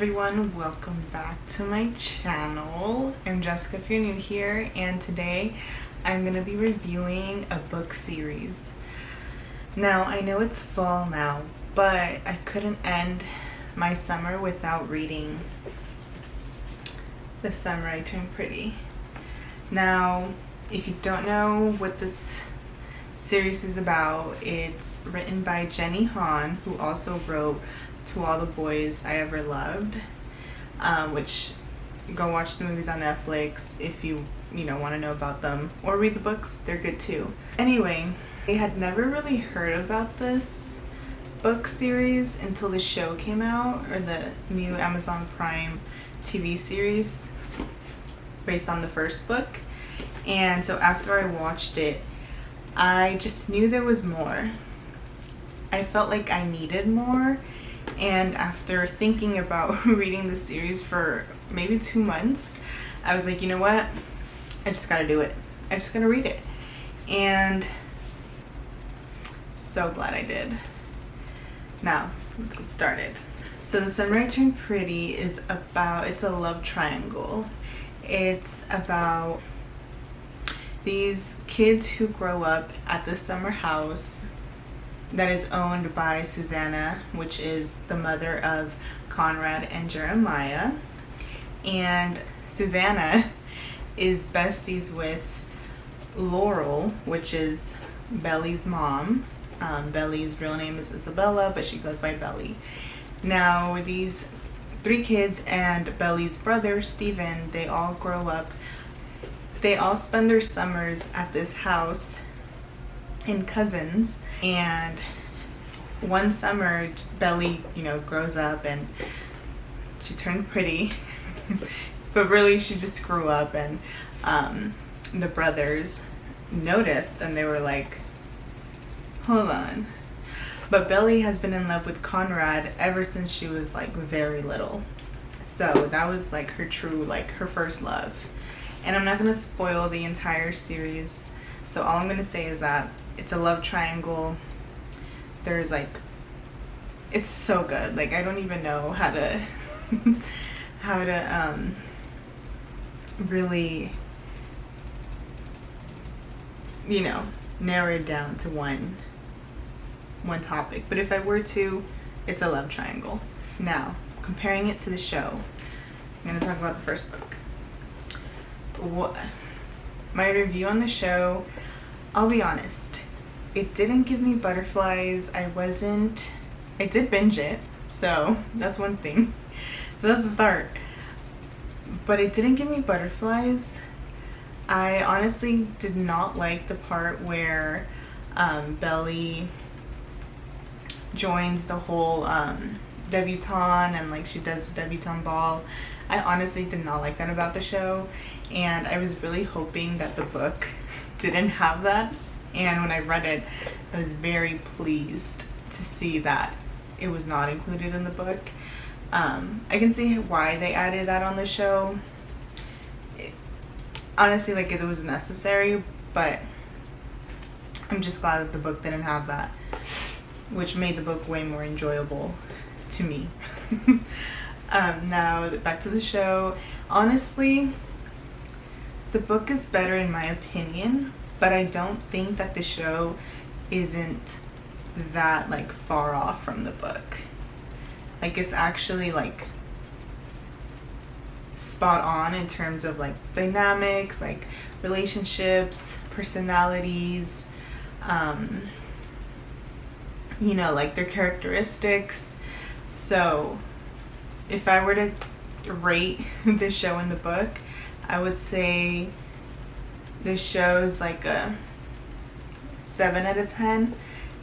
everyone, welcome back to my channel. I'm Jessica if you're new here, and today I'm going to be reviewing a book series. Now, I know it's fall now, but I couldn't end my summer without reading The Summer I Turned Pretty. Now, if you don't know what this series is about, it's written by Jenny Han, who also wrote To All the Boys I Ever Loved, which go watch the movies on Netflix if you want to know about them, or read the books, they're good too. Anyway, I had never really heard about this book series until the show came out, or the new Amazon Prime TV series based on the first book. And so after I watched it, I just knew there was more. I felt like I needed more. And after thinking about reading the series for maybe 2 months, I was like, you know what? I just gotta do it. I just gotta read it. And so glad I did. Now, let's get started. So The Summer I Turned Pretty is about, it's a love triangle. It's about these kids who grow up at this summer house that is owned by Susanna, which is the mother of Conrad and Jeremiah. And Susanna is besties with Laurel, which is Belly's mom. Belly's real name is Isabella, but she goes by Belly. Now, these 3 kids and Belly's brother, Stephen, they all grow up. They all spend their summers at this house in Cousins, and one summer Belly grows up and she turned pretty but really she just grew up, and the brothers noticed and they were like, hold on. But Belly has been in love with Conrad ever since she was like very little, so that was like her true, like her first love. And I'm not gonna spoil the entire series, so all I'm gonna say is that it's a love triangle. There's like, it's so good. Like, I don't even know how to really narrow it down to one topic. But if I were to, it's a love triangle. Now, comparing it to the show, I'm gonna talk about the first book. My review on the show, I'll be honest, it didn't give me butterflies. I did binge it, so that's one thing. So that's a start. But it didn't give me butterflies. I honestly did not like the part where Belly joins the whole debutante, and like she does the debutante ball. I honestly did not like that about the show, and I was really hoping that the book didn't have that. And when I read it, I was very pleased to see that it was not included in the book. I can see why they added that on the show. Honestly, like, it was necessary, but I'm just glad that the book didn't have that, which made the book way more enjoyable to me. Now, back to the show. Honestly, the book is better in my opinion, but I don't think that the show isn't that like far off from the book. Like, it's actually like spot on in terms of like dynamics, like relationships, personalities, like their characteristics. So if I were to rate the show and the book, I would say the show's like a 7 out of 10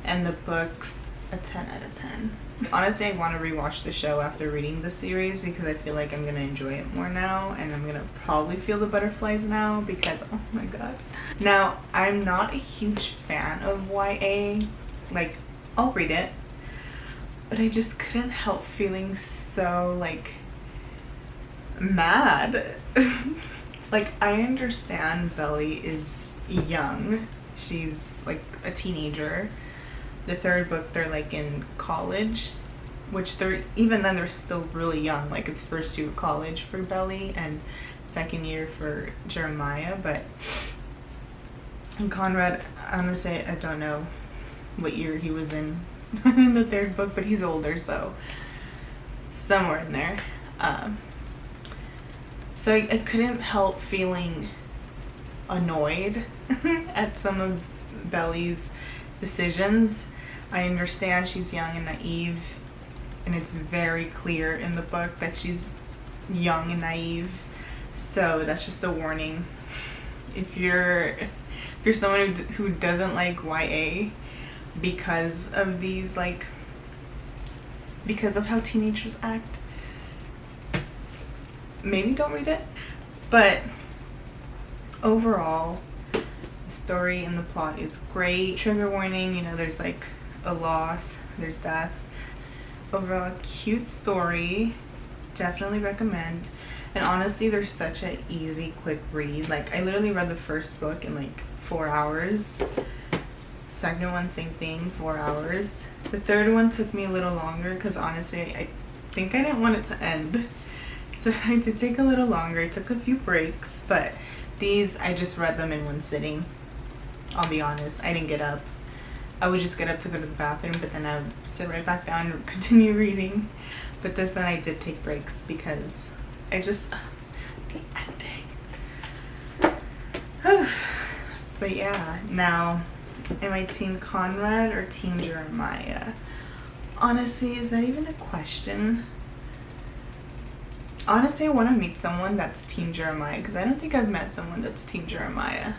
and the book's a 10 out of 10. Honestly, I want to rewatch the show after reading the series because I feel like I'm going to enjoy it more now, and I'm going to probably feel the butterflies now because, oh my god. Now, I'm not a huge fan of YA. Like, I'll read it, but I just couldn't help feeling so like mad. Like, I understand Belly is young. She's like a teenager. The third book, they're like in college. which they're, even then they're still really young. Like it's first year of college for Belly and second year for Jeremiah. But in Conrad, honestly, I don't know what year he was in in the third book, but he's older, so somewhere in there. So I couldn't help feeling annoyed at some of Belly's decisions. I understand she's young and naive, and it's very clear in the book that she's young and naive. So that's just a warning. If you're someone who doesn't like YA because of these, like, because of how teenagers act, maybe don't read it. But overall, the story and the plot is great. Trigger warning, you know, there's like a loss, there's death. Overall, cute story, definitely recommend. And honestly, there's such an easy, quick read. Like, I literally read the first book in like 4 hours. Second one, same thing, 4 hours. The third one took me a little longer because honestly, I think I didn't want it to end. So I did take a little longer. I took a few breaks, but these, I just read them in one sitting. I'll be honest, I didn't get up. I would just get up to go to the bathroom, but then I would sit right back down and continue reading. But this one I did take breaks because I just, the ending. But yeah, now, am I Team Conrad or Team Jeremiah? Honestly, is that even a question? Honestly, I want to meet someone that's Team Jeremiah because I don't think I've met someone that's Team Jeremiah.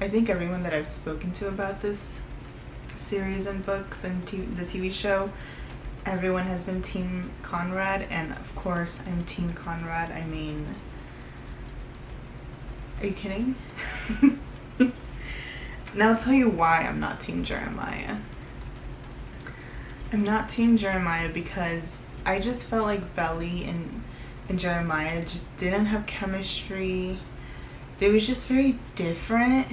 I think everyone that I've spoken to about this series and books and the TV show, everyone has been Team Conrad, and of course I'm Team Conrad. I mean, are you kidding? Now I'll tell you why I'm not Team Jeremiah. I'm not Team Jeremiah because I just felt like Belly and Jeremiah just didn't have chemistry. They was just very different.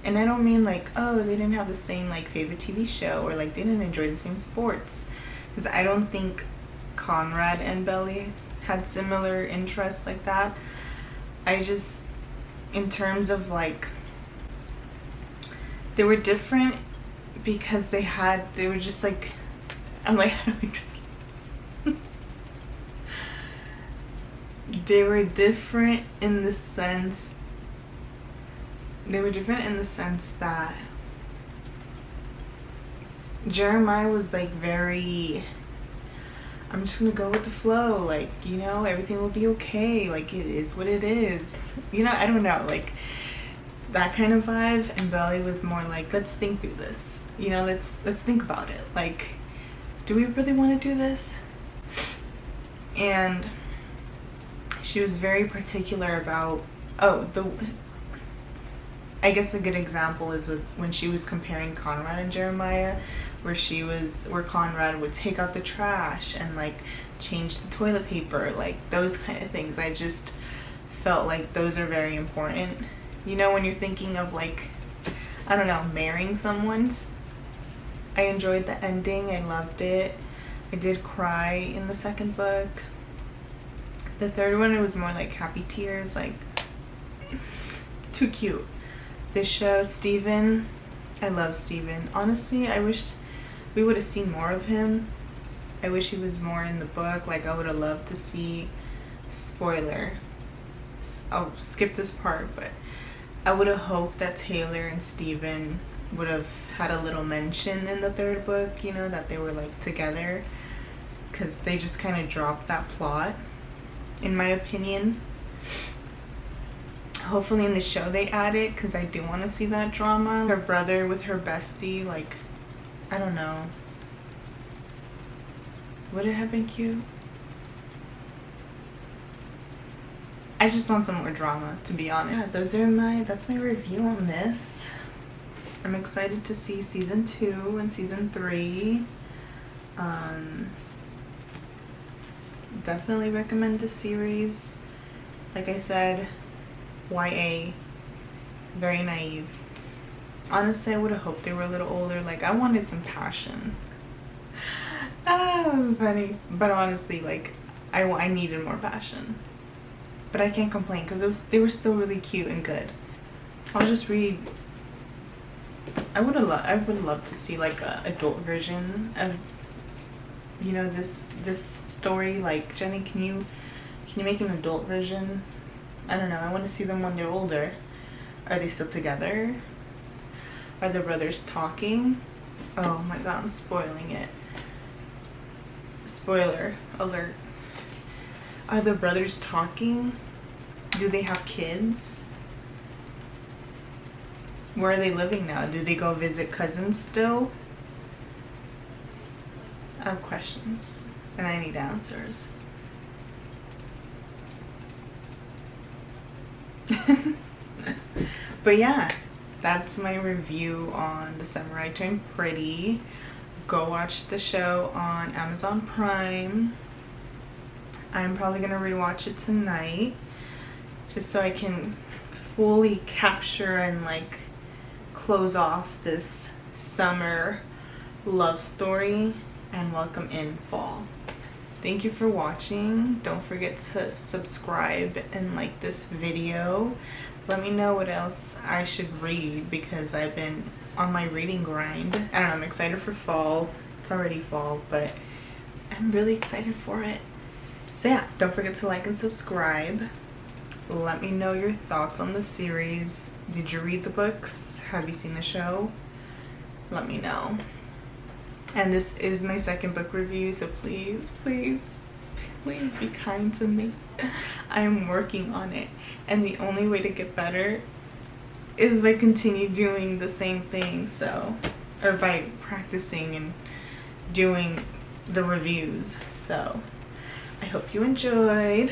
And I don't mean like, oh, they didn't have the same like favorite TV show or like they didn't enjoy the same sports. Because I don't think Conrad and Belly had similar interests like that. I just, in terms of like, they were different because they were just like, I'm like, how do I explain? They were different in the sense that Jeremiah was like very, I'm just gonna go with the flow, like, you know, everything will be okay, like it is what it is, you know, I don't know, like that kind of vibe. And Belly was more like, let's think through this, you know, let's think about it, like, do we really want to do this? And she was very particular about, I guess a good example is with when she was comparing Conrad and Jeremiah, where Conrad would take out the trash and like change the toilet paper, like those kind of things. I just felt like those are very important. You know, when you're thinking of like, I don't know, marrying someone. I enjoyed the ending, I loved it. I did cry in the second book. The third one, it was more like happy tears, like too cute. This show, Steven, I love Steven. Honestly, I wish we would have seen more of him. I wish he was more in the book. Like, I would have loved to see, spoiler, I'll skip this part, but I would have hoped that Taylor and Steven would have had a little mention in the third book, you know, that they were like together, because they just kind of dropped that plot, in my opinion. Hopefully in the show they add it, because I do want to see that drama. Her brother with her bestie, like, I don't know. Would it have been cute? I just want some more drama, to be honest. Yeah, that's my review on this. I'm excited to see season 2 and season 3. Definitely recommend this series. Like I said, YA, very naive. Honestly, I would have hoped they were a little older. Like, I wanted some passion. that was funny. But honestly, like, I needed more passion. But I can't complain because they were still really cute and good. I'll just read. I would love to see like a adult version of, you know, this story. Like, Jenny, can you make an adult version? I don't know. I want to see them when they're older. Are they still together? Are the brothers talking? Oh my god, I'm spoiling it. Spoiler alert. Are the brothers talking? Do they have kids? Where are they living now? Do they go visit cousins still? I have questions and I need answers. But yeah, that's my review on The Samurai Turned Pretty. Go watch the show on Amazon Prime. I'm probably gonna rewatch it tonight just so I can fully capture and like close off this summer love story and welcome in fall. Thank you for watching. Don't forget to subscribe and like this video. Let me know what else I should read because I've been on my reading grind. I don't know, I'm excited for fall. It's already fall, but I'm really excited for it. So yeah, don't forget to like and subscribe. Let me know your thoughts on the series. Did you read the books? Have you seen the show? Let me know. And this is my second book review, so please, please, please be kind to me. I am working on it, and the only way to get better is by continue doing the same thing, or by practicing and doing the reviews. So I hope you enjoyed.